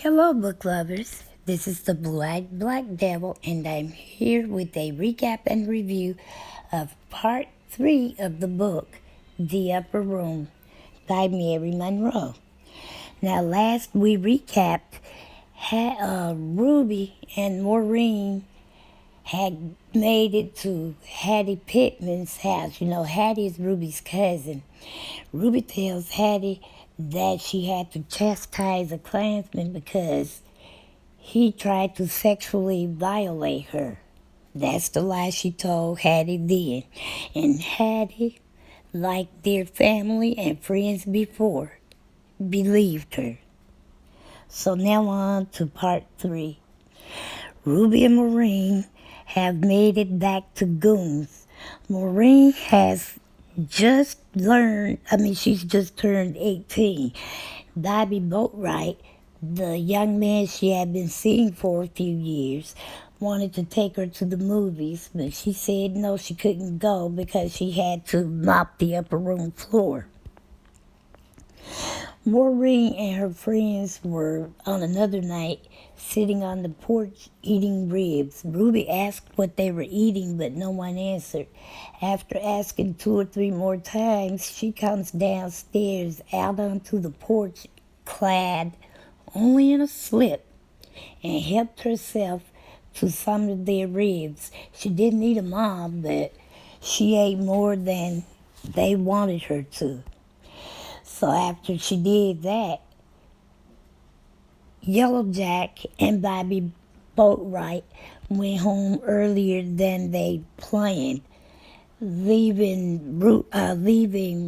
Hello, book lovers. This is the Blue-Eyed Black Devil, and I'm here with a recap and review of Part 3 of the book, The Upper Room, by Mary Monroe. Now, last we recapped, Ruby and Maureen had made it to Hattie Pittman's house. You know, Hattie is Ruby's cousin. Ruby tells Hattie that she had to chastise a Klansman because he tried to sexually violate her. That's the lie she told Hattie then. And Hattie, like their family and friends before, believed her. So now on to part 3. Ruby and Maureen have made it back to Goons. Maureen has she's just turned 18. Bobby Boatwright, the young man she had been seeing for a few years, wanted to take her to the movies, but she said no, she couldn't go because she had to mop the upper room floor. Maureen and her friends were on another night sitting on the porch eating ribs. Ruby asked what they were eating, but no one answered. After asking 2 or 3 more times, she comes downstairs out onto the porch, clad only in a slip, and helped herself to some of their ribs. She didn't eat them all, but she ate more than they wanted her to. So after she did that, Yellow Jack and Bobby Boatwright went home earlier than they planned, leaving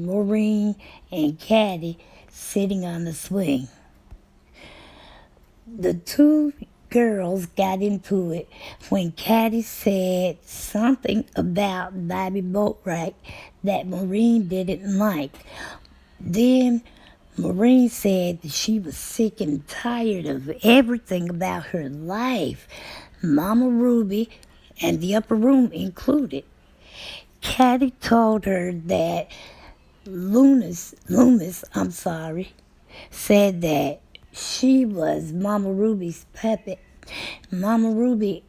Maureen and Caddy sitting on the swing. The 2 girls got into it when Caddy said something about Bobby Boatwright that Maureen didn't like. Then Maureen said that she was sick and tired of everything about her life, Mama Ruby and the upper room included. Caddy told her that Loomis, said that she was Mama Ruby's puppet. Maureen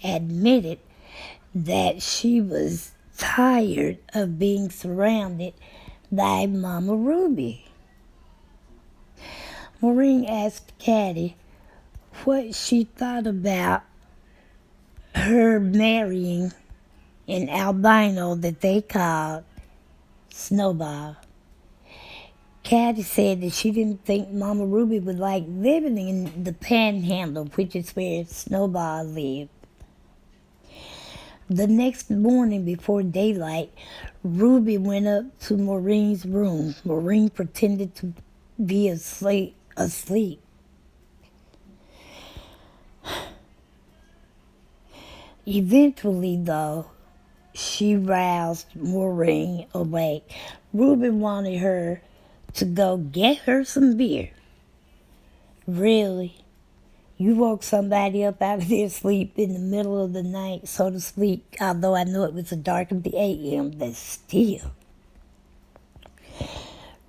admitted that she was tired of being surrounded by Mama Ruby. Maureen asked Caddy what she thought about her marrying an albino that they called Snowball. Caddy said that she didn't think Mama Ruby would like living in the Panhandle, which is where Snowball lived. The next morning before daylight, Ruby went up to Maureen's room. Maureen pretended to be asleep. Eventually, though, she roused Maureen awake. Ruby wanted her to go get her some beer. Really? You woke somebody up out of their sleep in the middle of the night, so to speak, although I know it was the dark of the AM, but still.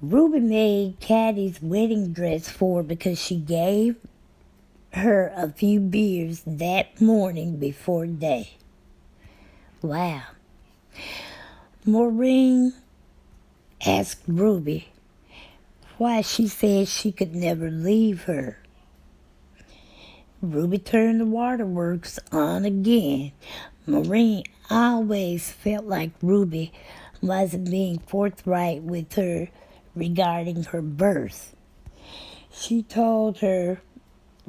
Ruby made Caddy's wedding dress for her because she gave her a few beers that morning before day. Wow. Maureen asked Ruby why she said she could never leave her. Ruby turned the waterworks on again. Maureen always felt like Ruby wasn't being forthright with her regarding her birth. She told her,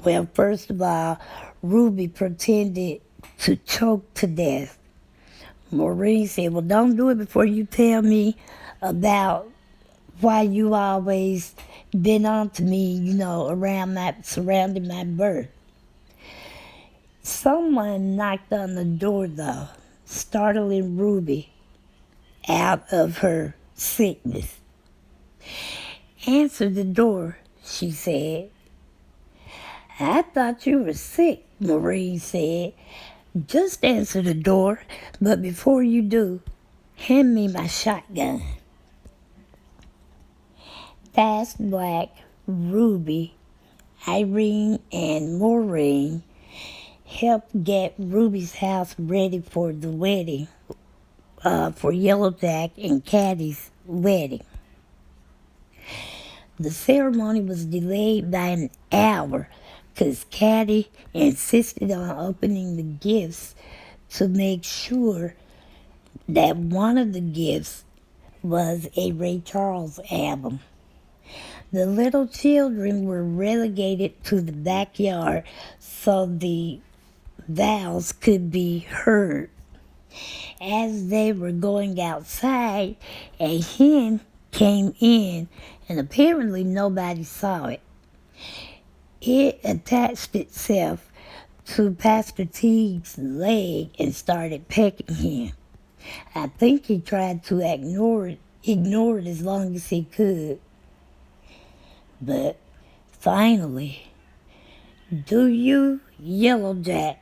well, first of all, Ruby pretended to choke to death. Maureen said, well, don't do it before you tell me about why you always been on to me, surrounding my birth. Someone knocked on the door, though, startling Ruby out of her sickness. Answer the door, she said. I thought you were sick, Maureen said. Just answer the door, but before you do, hand me my shotgun. Fast Black Ruby, Irene, and Maureen helped get Ruby's house ready for the wedding, for Yellowjack and Caddy's wedding. The ceremony was delayed by an hour because Caddy insisted on opening the gifts to make sure that one of the gifts was a Ray Charles album. The little children were relegated to the backyard so the vows could be heard. As they were going outside, a hen came in, and apparently nobody saw it. It attached itself to Pastor Teague's leg and started pecking him. I think he tried to ignore it as long as he could. But finally, do you, Yellowjack?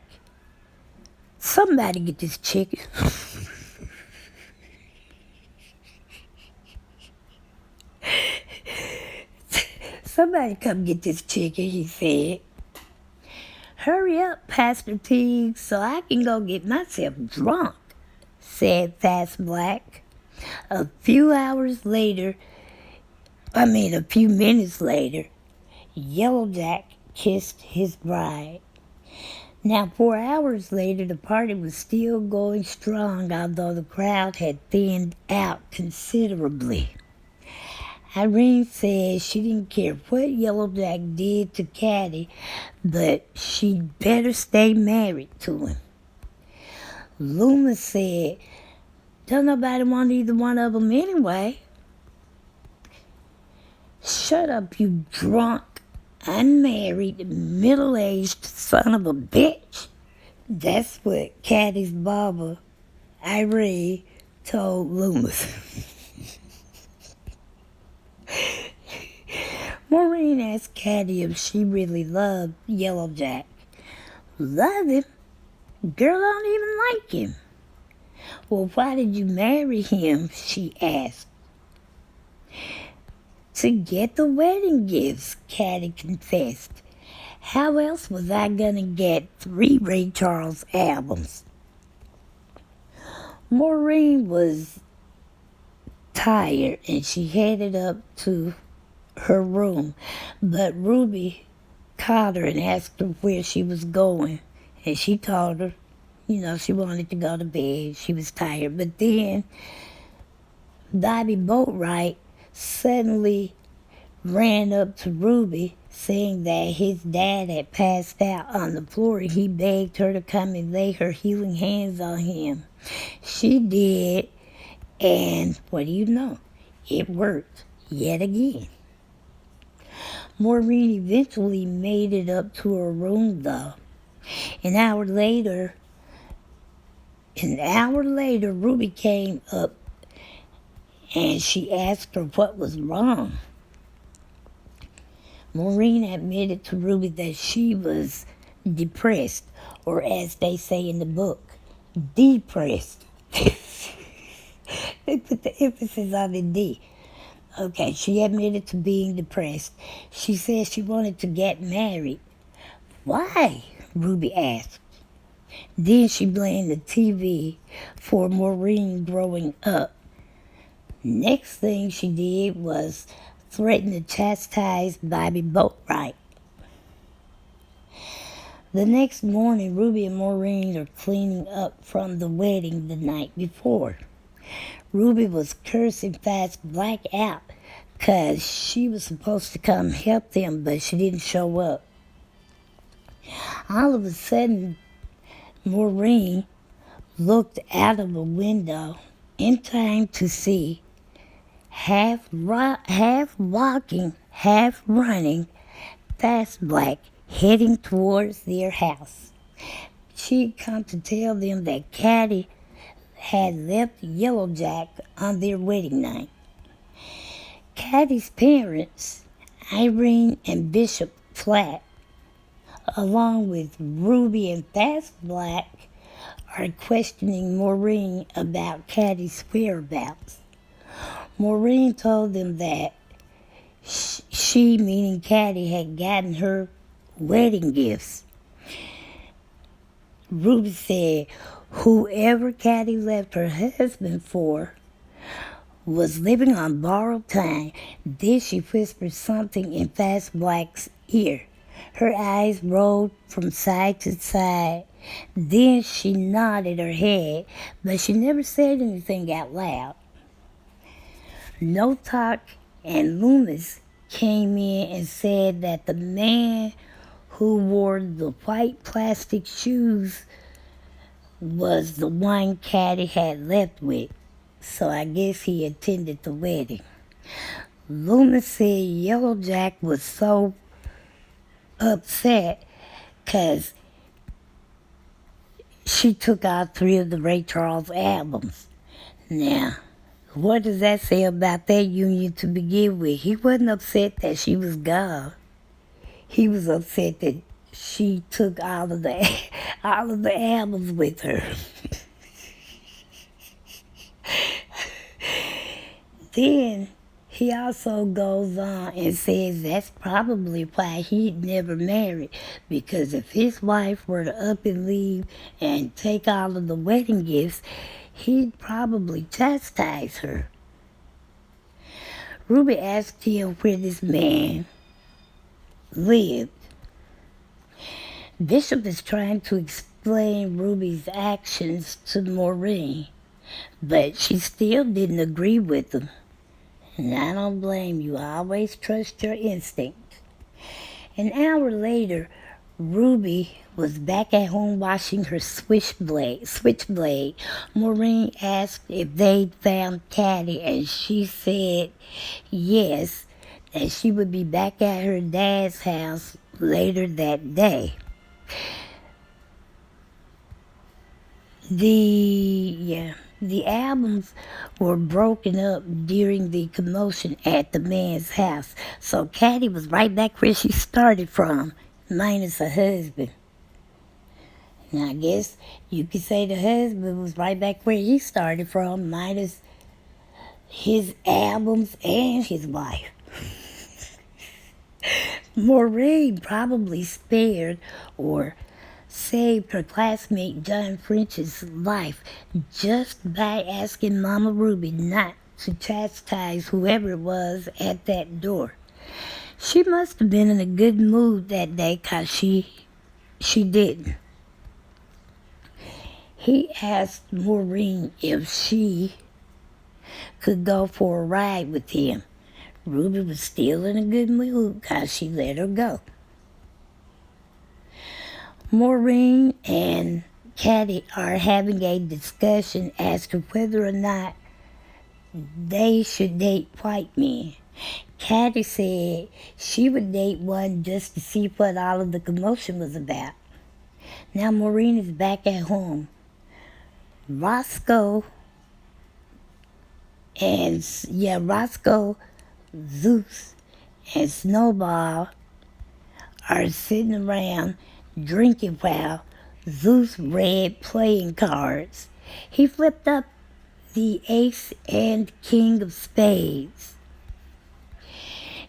Somebody get this chicken. Somebody come get this chicken, he said. Hurry up, Pastor Teague, so I can go get myself drunk, said Fast Black. A few minutes later, Yellowjack kissed his bride. Now, 4 hours later, the party was still going strong, although the crowd had thinned out considerably. Irene said she didn't care what Yellowjack did to Caddy, but she'd better stay married to him. Luma said, don't nobody want either one of them anyway. Shut up, you drunk, unmarried, middle-aged son of a bitch. That's what Caddy's barber, Irene, told Loomis. Maureen asked Caddy if she really loved Yellowjack. Love him? Girl, I don't even like him. Well, why did you marry him? She asked. To get the wedding gifts, Caddy confessed. How else was I gonna get 3 Ray Charles albums? Maureen was tired and she headed up to her room, but Ruby called her and asked her where she was going, and she told her, she wanted to go to bed. She was tired. But then Bobby Boatwright suddenly ran up to Ruby saying that his dad had passed out on the floor, and he begged her to come and lay her healing hands on him. She did, and what do you know? It worked yet again. Maureen eventually made it up to her room, though. An hour later, Ruby came up and she asked her what was wrong. Maureen admitted to Ruby that she was depressed, or as they say in the book, depressed. They put the emphasis on the D. Okay, she admitted to being depressed. She said she wanted to get married. Why? Ruby asked. Then she blamed the TV for Maureen growing up. Next thing she did was threaten to chastise Bobby Boatwright. The next morning, Ruby and Maureen are cleaning up from the wedding the night before. Ruby was cursing Fast Black out because she was supposed to come help them, but she didn't show up. All of a sudden, Maureen looked out of a window in time to see, half walking, half running, Fast Black heading towards their house. She'd come to tell them that Caddy had left Yellowjack on their wedding night. Caddy's parents, Irene and Bishop Flatt, along with Ruby and Fast Black, are questioning Maureen about Caddy's whereabouts. Maureen told them that She, meaning Caddy, had gotten her wedding gifts. Ruby said whoever Caddy left her husband for was living on borrowed time. Then she whispered something in Fast Black's ear. Her eyes rolled from side to side. Then she nodded her head, but she never said anything out loud. No Talk and Loomis came in and said that the man who wore the white plastic shoes was the one Caddy had left with. So I guess he attended the wedding. Loomis said Yellow Jack was so upset because she took out 3 of the Ray Charles albums. Now, what does that say about that union to begin with? He wasn't upset that she was gone. He was upset that she took all of the albums with her. Then he also goes on and says that's probably why he'd never married, because if his wife were to up and leave and take all of the wedding gifts, he'd probably chastise her. Ruby asked him where this man lived. Bishop is trying to explain Ruby's actions to Maureen, but she still didn't agree with him. And I don't blame you. I always trust your instinct. An hour later, Ruby was back at home washing her switchblade. Maureen asked if they'd found Caddy, and she said yes, that she would be back at her dad's house later that day. The albums were broken up during the commotion at the man's house, so Caddy was right back where she started from, minus her husband. And I guess you could say the husband was right back where he started from, minus his albums and his wife. Maureen probably spared or saved her classmate John French's life just by asking Mama Ruby not to chastise whoever it was at that door. She must have been in a good mood that day, 'cause she didn't. He asked Maureen if she could go for a ride with him. Ruby was still in a good mood, 'cause she let her go. Maureen and Caddy are having a discussion as to whether or not they should date white men. Caddy said she would date one just to see what all of the commotion was about. Now Maureen is back at home. Roscoe, Zeus, and Snowball are sitting around drinking while Zeus read playing cards. He flipped up the ace and king of spades.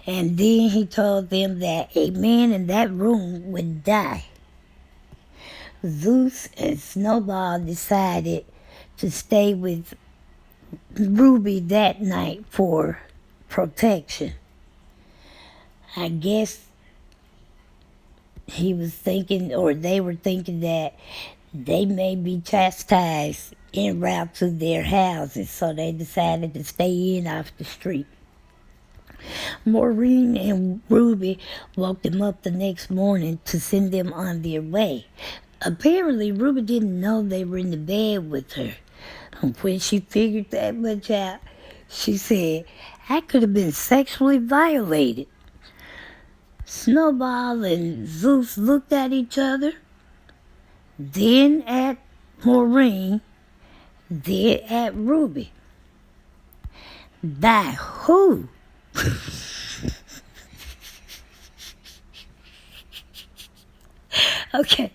And then he told them that a man in that room would die. Zeus and Snowball decided to stay with Ruby that night for protection. I guess he was thinking, or they were thinking, that they may be chastised en route to their houses, so they decided to stay in off the street. Maureen and Ruby woke them up the next morning to send them on their way. Apparently, Ruby didn't know they were in the bed with her. When she figured that much out, she said, "I could have been sexually violated." Snowball and Zeus looked at each other, then at Maureen, then at Ruby. By who? Okay,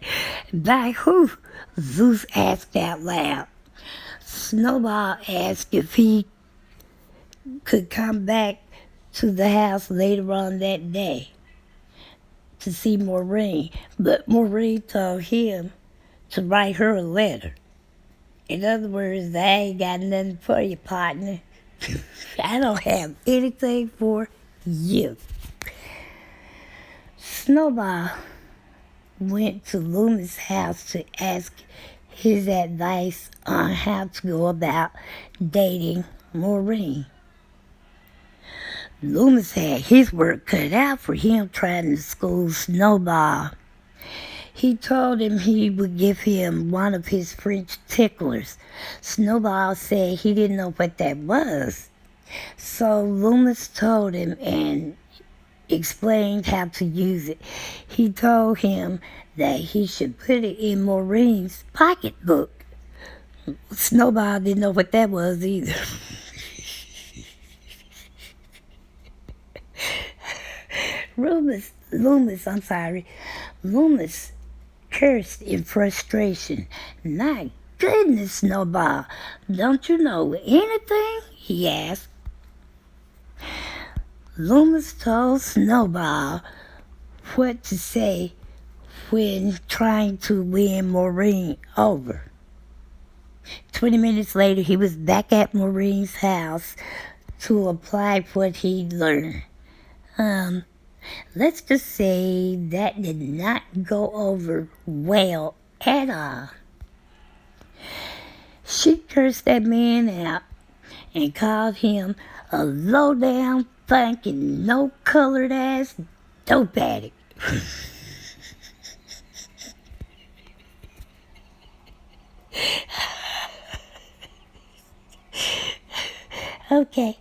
by who? Zeus asked out loud. Snowball asked if he could come back to the house later on that day to see Maureen, but Maureen told him to write her a letter. In other words, I ain't got nothing for you, partner. I don't have anything for you. Snowball went to Loomis' house to ask his advice on how to go about dating Maureen. Loomis had his work cut out for him trying to school Snowball. He told him he would give him one of his French ticklers. Snowball said he didn't know what that was. So Loomis told him and explained how to use it. He told him that he should put it in Maureen's pocketbook. Snowball didn't know what that was either. Loomis cursed in frustration. My goodness, Snowball, don't you know anything? He asked. Loomis told Snowball what to say when trying to win Maureen over. 20 minutes later, he was back at Maureen's house to apply what he'd learned. Let's just say that did not go over well at all. She cursed that man out and called him a low-down, funky, no-colored ass dope addict. Okay.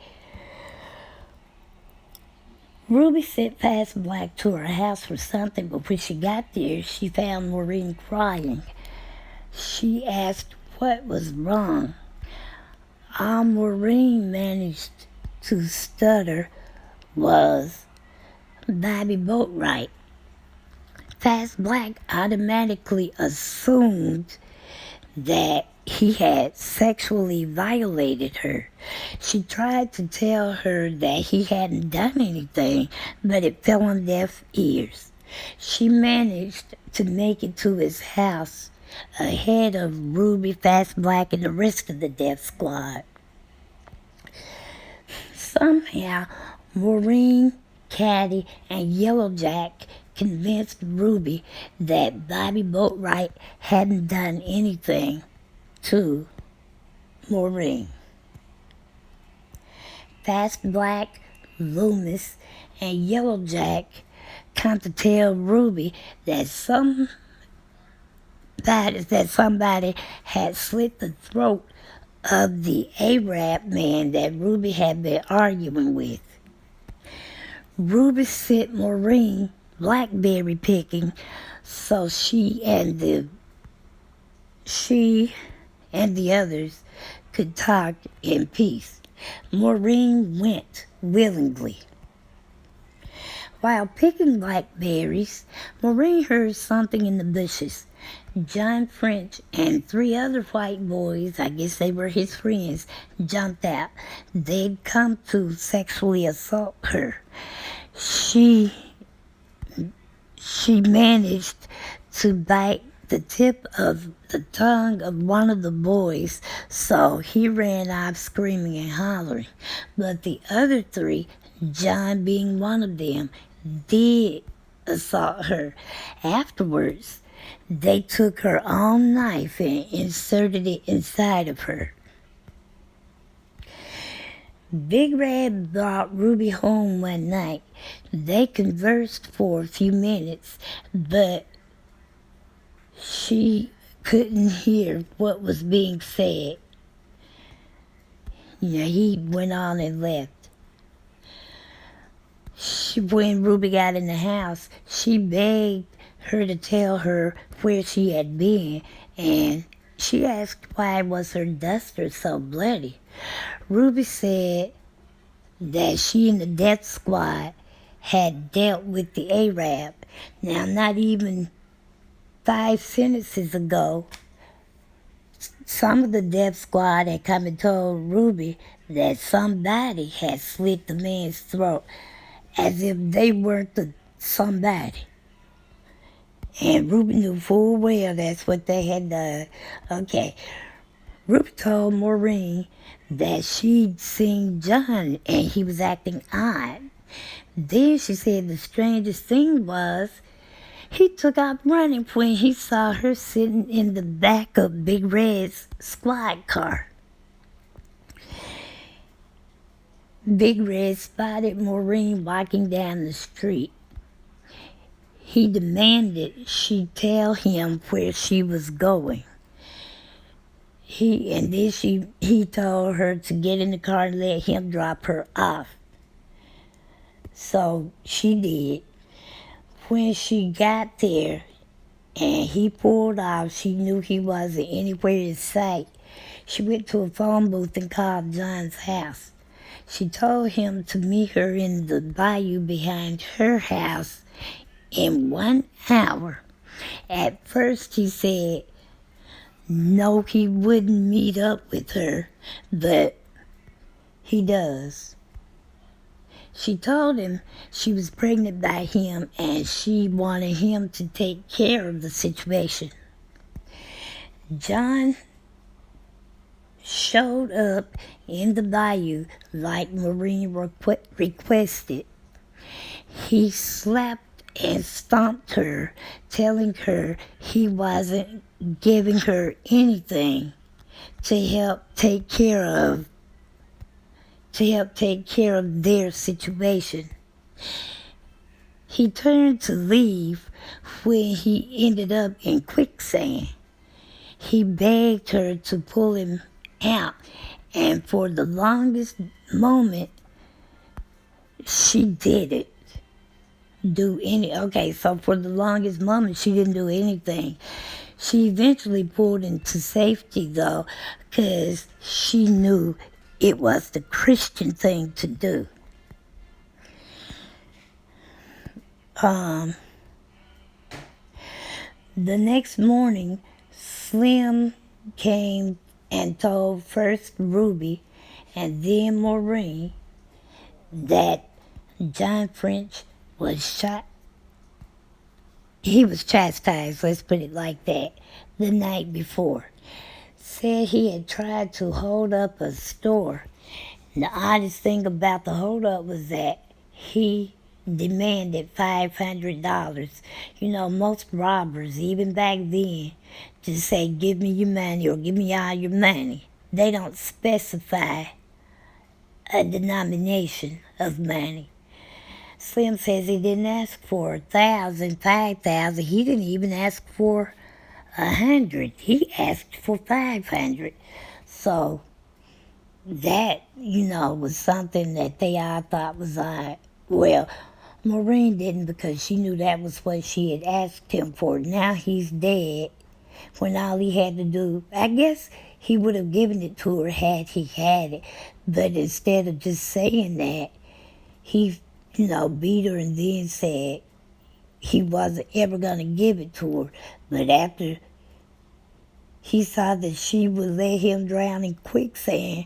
Ruby sent Fast Black to her house for something, but when she got there, she found Maureen crying. She asked what was wrong. All Maureen managed to stutter was Bobby Boatwright. Fast Black automatically assumed that he had sexually violated her. She tried to tell her that he hadn't done anything, but it fell on deaf ears. She managed to make it to his house ahead of Ruby, Fast Black, and the rest of the death squad. Somehow, Maureen, Caddy, and Yellowjack convinced Ruby that Bobby Boatwright hadn't done anything to Maureen. Fast Black, Loomis, and Yellowjack come to tell Ruby that somebody had slit the throat of the Arab man that Ruby had been arguing with. Ruby sent Maureen blackberry picking so she and the others could talk in peace. Maureen went willingly. While picking blackberries, Maureen heard something in the bushes. John French and 3 other white boys, I guess they were his friends, jumped out. They'd come to sexually assault her. She managed to bite the tip of the tongue of one of the boys, so he ran off screaming and hollering. But the other 3, John being one of them, did assault her. Afterwards, they took her own knife and inserted it inside of her. Big Red brought Ruby home one night. They conversed for a few minutes, but she couldn't hear what was being said. He went on and left. When Ruby got in the house, she begged her to tell her where she had been, and she asked why was her duster so bloody. Ruby said that she and the death squad had dealt with the Arab. Now, not even 5 sentences ago, some of the death squad had come and told Ruby that somebody had slit the man's throat, as if they weren't the somebody. And Ruby knew full well that's what they had done. Okay, Ruby told Maureen that she'd seen John and he was acting odd. Then she said the strangest thing was he took off running when he saw her sitting in the back of Big Red's squad car. Big Red spotted Maureen walking down the street. He demanded she tell him where she was going. He told her to get in the car and let him drop her off. So she did. When she got there and he pulled off, she knew he wasn't anywhere in sight. She went to a phone booth and called John's house. She told him to meet her in the bayou behind her house in 1 hour. At first he said no, he wouldn't meet up with her, but he does. She told him she was pregnant by him and she wanted him to take care of the situation. John showed up in the bayou like Maureen requested. He slapped and stomped her, telling her he wasn't giving her anything to help take care of their situation. He turned to leave when he ended up in quicksand. He begged her to pull him out, and for the longest moment, she didn't do so for the longest moment, she didn't do anything. She eventually pulled into safety, though, because she knew it was the Christian thing to do. The next morning, Slim came and told first Ruby and then Maureen that John French was shot. He was chastised, let's put it like that, the night before. Said he had tried to hold up a store. And the oddest thing about the holdup was that he demanded $500. You know, most robbers, even back then, just say, give me your money or give me all your money. They don't specify a denomination of money. Slim says he didn't ask for 1,000, 5,000. He didn't even ask for 100. He asked for 500. So that, was something that they all thought was odd. Well, Maureen didn't, because she knew that was what she had asked him for. Now he's dead, when all he had to do, I guess he would have given it to her had he had it. But instead of just saying that, he, beat her and then said he wasn't ever going to give it to her. But after he saw that she would let him drown in quicksand,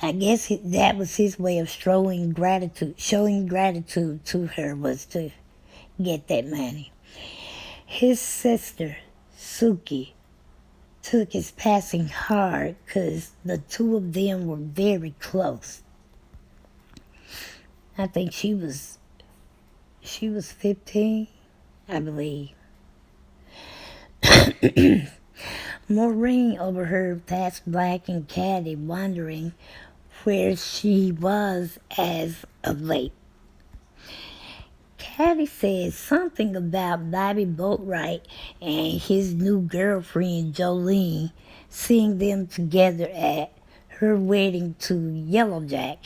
I guess that was his way of showing gratitude to her, was to get that money. His sister, Suki, took his passing hard because the two of them were very close. I think she was 15, I believe. Maureen overheard Fast Black and Caddy wondering where she was as of late. Caddy said something about Bobby Boatwright and his new girlfriend Jolene, seeing them together at her wedding to Yellowjack.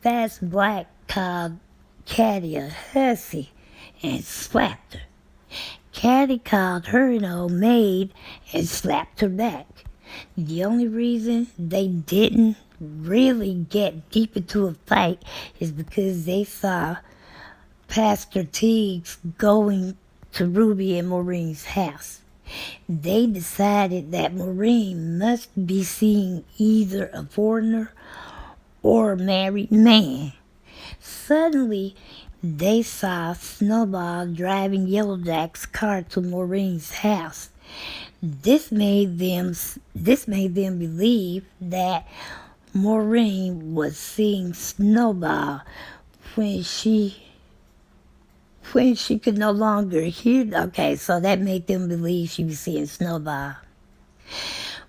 Fast Black called Caddy a hussy and slapped her. Caddy called her an old maid and slapped her back. The only reason they didn't really get deep into a fight is because they saw Pastor Teagues going to Ruby and Maureen's house. They decided that Maureen must be seeing either a foreigner or a married man. Suddenly, they saw Snowball driving Yellowjack's car to Maureen's house. This made them believe that Maureen was seeing Snowball when she could no longer hear. Okay, so that made them believe she was seeing Snowball.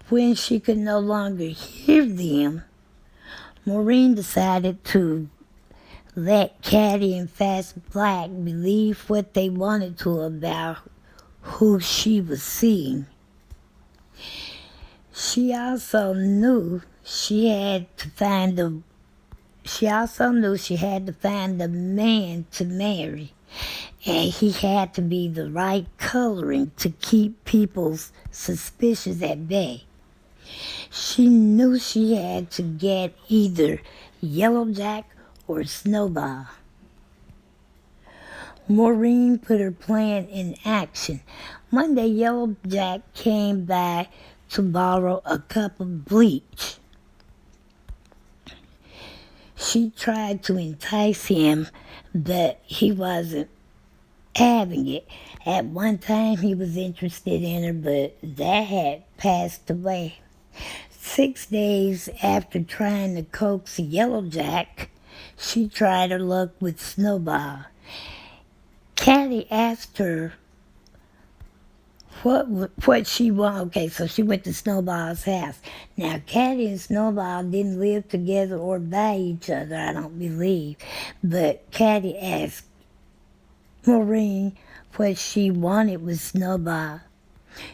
When she could no longer hear them, Maureen decided to let Caddy and Fast Black believe what they wanted to about who she was seeing. She also knew she had to find a man to marry, and he had to be the right coloring to keep people's suspicions at bay. She knew she had to get either Yellowjack or Snowball. Maureen put her plan in action. One day, Yellowjack came by to borrow a cup of bleach. She tried to entice him, but he wasn't having it. At one time, he was interested in her, but that had passed away. 6 days after trying to coax Yellowjack, she tried her luck with Snowball. Caddy asked her what she wanted. Okay, so she went to Snowball's house. Now, Caddy and Snowball didn't live together or by each other, I don't believe. But Caddy asked Maureen what she wanted with Snowball.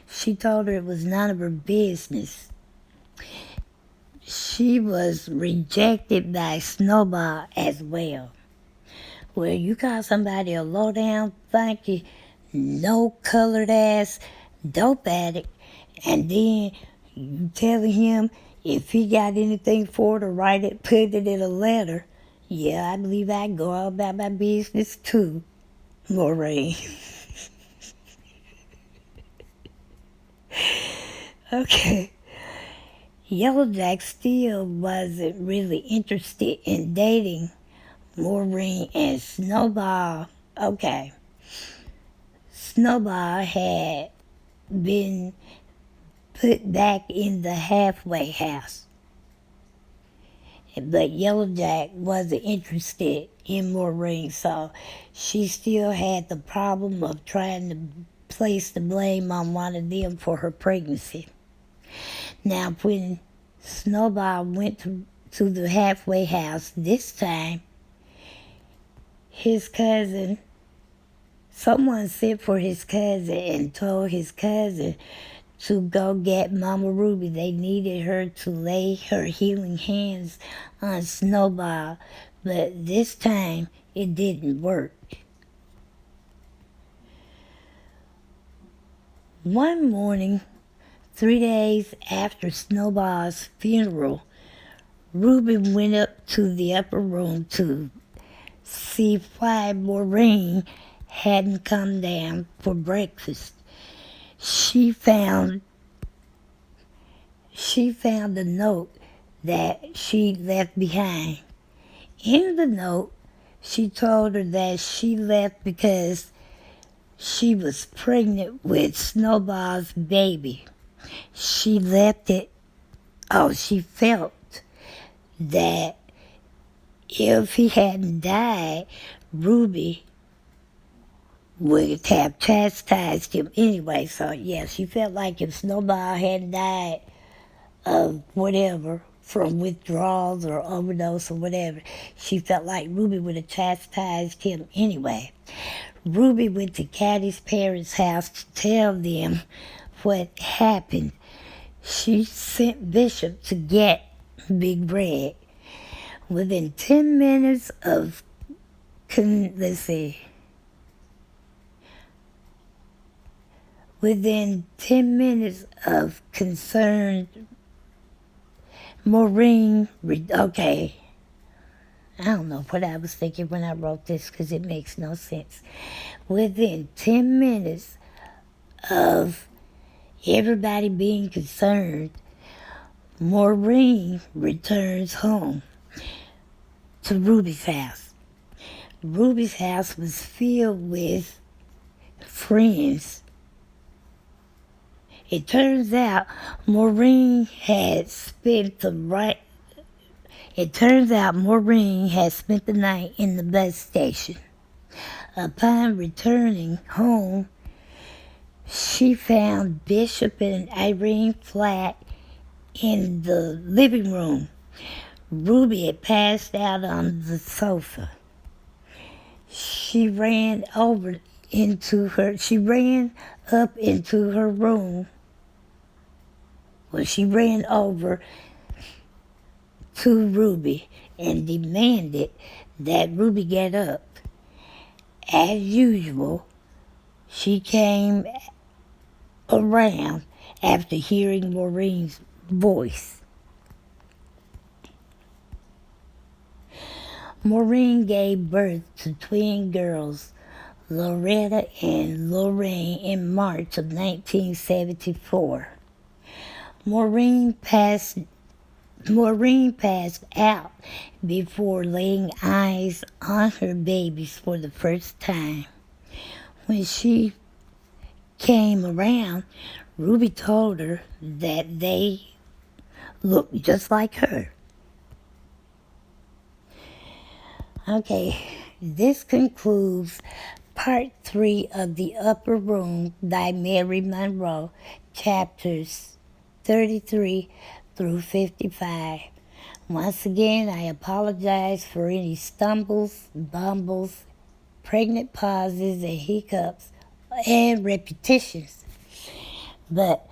She told her it was none of her business. She was rejected by Snowball as well. Well, you call somebody a low-down, funky, no-colored ass dope addict, and then you telling him if he got anything for her to write it, put it in a letter. Yeah, I believe I'd go all about my business too, Maureen. Okay. Yellowjack still wasn't really interested in dating Maureen and Snowball. Okay. Snowball had been put back in the halfway house. But Yellowjack wasn't interested in Maureen, so she still had the problem of trying to place the blame on one of them for her pregnancy. Now, when Snowball went to the halfway house this time, his cousin, someone sent for his cousin and told his cousin to go get Mama Ruby. They needed her to lay her healing hands on Snowball, but this time it didn't work. One morning, 3 days after Snowball's funeral, Ruby went up to the upper room to see why Maureen hadn't come down for breakfast. She found a note that she left behind. In the note, she told her that she left because she was pregnant with Snowball's baby. She left it. She felt that if he hadn't died, Ruby would have chastised him anyway. So, yeah, she felt like if Snowball hadn't died of whatever, from withdrawals or overdose or whatever, she felt like Ruby would have chastised him anyway. Ruby went to Caddy's parents' house to tell them what happened. She sent Bishop to get Big Red. Within 10 minutes of, within 10 minutes of concerned Maureen, okay, I don't know what I was thinking when I wrote this because it makes no sense. Within 10 minutes of everybody being concerned, Maureen returns home. to Ruby's house. Ruby's house was filled with friends. It turns out Maureen had spent the night in the bus station. Upon returning home, she found Bishop and Irene flat in the living room. Ruby had passed out on the sofa. She ran up into her room. Well, she ran over to Ruby and demanded that Ruby get up. As usual, she came around after hearing Maureen's voice. Maureen gave birth to twin girls, Loretta and Lorraine, in March of 1974. Maureen passed out before laying eyes on her babies for the first time. When she came around, Ruby told her that they looked just like her. Okay, this concludes Part 3 of The Upper Room by Mary Monroe, chapters 33 through 55. Once again, I apologize for any stumbles, bumbles, pregnant pauses, and hiccups, and repetitions. But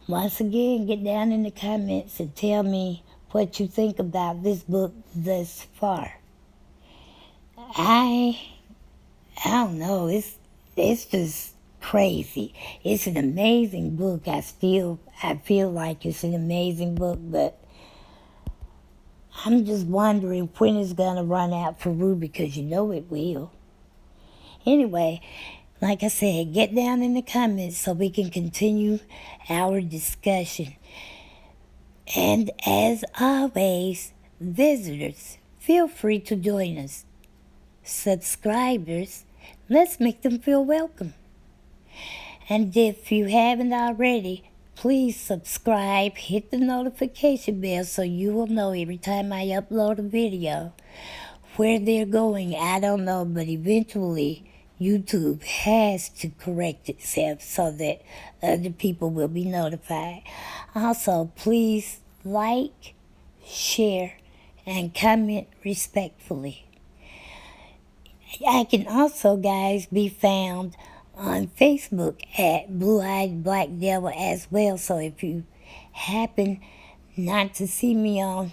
once again, get down in the comments and tell me what you think about this book thus far. I don't know, it's just crazy. It's an amazing book. I feel like it's an amazing book, but I'm just wondering when it's gonna run out for Ruby, because you know it will. Anyway, like I said, get down in the comments so we can continue our discussion. And as always, visitors, feel free to join us. Subscribers, let's make them feel welcome. And if you haven't already, please subscribe, hit the notification bell so you will know every time I upload a video. Where they're going, I don't know, but eventually YouTube has to correct itself so that other people will be notified. Also, please like, share, and comment respectfully. I can also, guys, be found on Facebook at Blue Eyed Black Devil as well. So if you happen not to see me on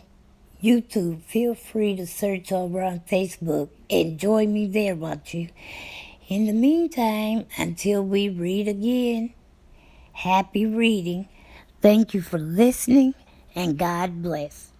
YouTube, feel free to search over on Facebook and join me there, won't you? In the meantime, until we read again, happy reading. Thank you for listening, and God bless.